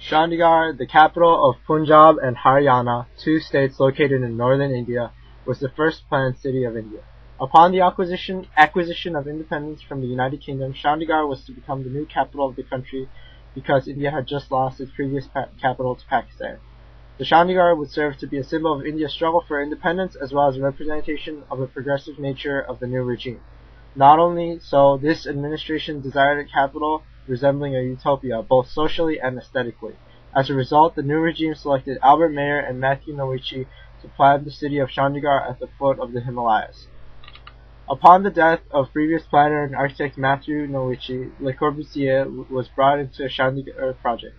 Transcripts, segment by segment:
Chandigarh, the capital of Punjab and Haryana, two states located in northern India, was the first planned city of India. Upon the acquisition of independence from the United Kingdom, Chandigarh was to become the new capital of the country because India had just lost its previous capital to Pakistan. The Chandigarh would serve to be a symbol of India's struggle for independence as well as a representation of the progressive nature of the new regime. Not only so, this administration desired a capital resembling a utopia, both socially and aesthetically. As a result, the new regime selected Albert Mayer and Matthew Novici to plan the city of Chandigarh at the foot of the Himalayas. Upon the death of previous planner and architect Matthew Novici, Le Corbusier was brought into the Chandigarh project.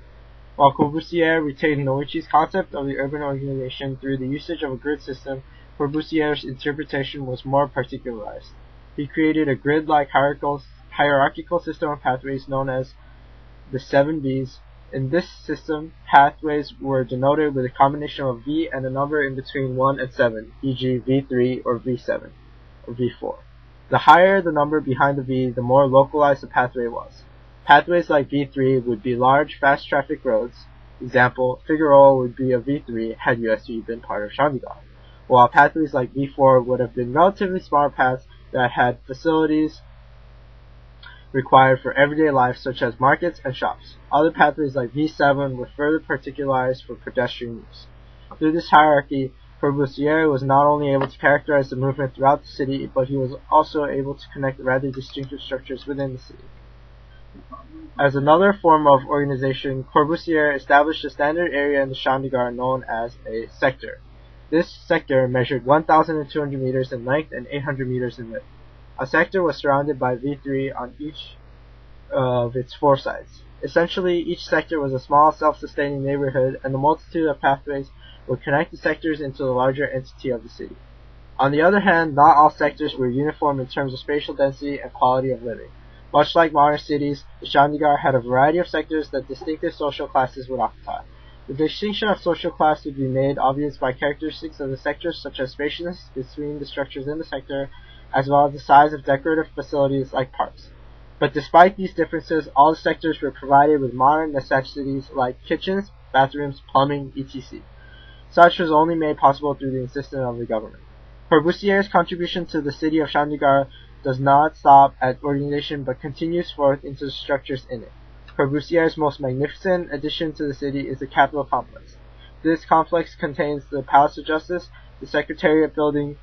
While Corbusier retained Novici's concept of the urban organization through the usage of a grid system, Corbusier's interpretation was more particularized. He created a grid-like hierarchical system of pathways known as the 7 V's. In this system, pathways were denoted with a combination of V and a number in between 1 and 7, e.g. V3 or V7 or V4. The higher the number behind the V, the more localized the pathway was. Pathways like V3 would be large, fast traffic roads. Example, Figueroa would be a V3 had USV been part of Chandigarh, while pathways like V4 would have been relatively small paths that had facilities required for everyday life such as markets and shops. Other pathways like V7 were further particularized for pedestrian use. Through this hierarchy, Corbusier was not only able to characterize the movement throughout the city, but he was also able to connect rather distinctive structures within the city. As another form of organization, Corbusier established a standard area in the Chandigarh known as a sector. This sector measured 1,200 meters in length and 800 meters in width. A sector was surrounded by V3 on each of its 4 sides. Essentially, each sector was a small self-sustaining neighborhood, and the multitude of pathways would connect the sectors into the larger entity of the city. On the other hand, not all sectors were uniform in terms of spatial density and quality of living. Much like modern cities, the Chandigarh had a variety of sectors that distinctive social classes would occupy. The distinction of social class would be made obvious by characteristics of the sectors such as spaciousness between the structures in the sector, as well as the size of decorative facilities like parks. But despite these differences, all the sectors were provided with modern necessities like kitchens, bathrooms, plumbing, etc. Such was only made possible through the insistence of the government. Corbusier's contribution to the city of Chandigarh does not stop at organization but continues forth into the structures in it. Corbusier's most magnificent addition to the city is the Capitol Complex. This complex contains the Palace of Justice, the Secretariat Building,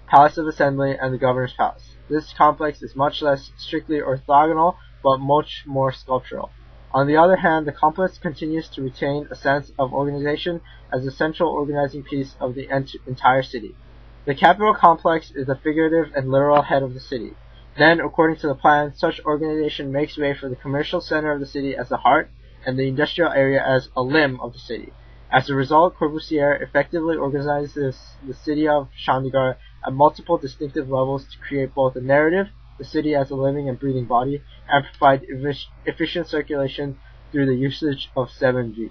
Palace of Assembly, and the Governor's Palace. This complex is much less strictly orthogonal, but much more sculptural. On the other hand, the complex continues to retain a sense of organization as a central organizing piece of the entire city. The Capitol Complex is the figurative and literal head of the city. Then, according to the plan, such organization makes way for the commercial center of the city as the heart, and the industrial area as a limb of the city. As a result, Corbusier effectively organizes the city of Chandigarh at multiple distinctive levels to create both a narrative, the city as a living and breathing body, and provide efficient circulation through the usage of 7 V's.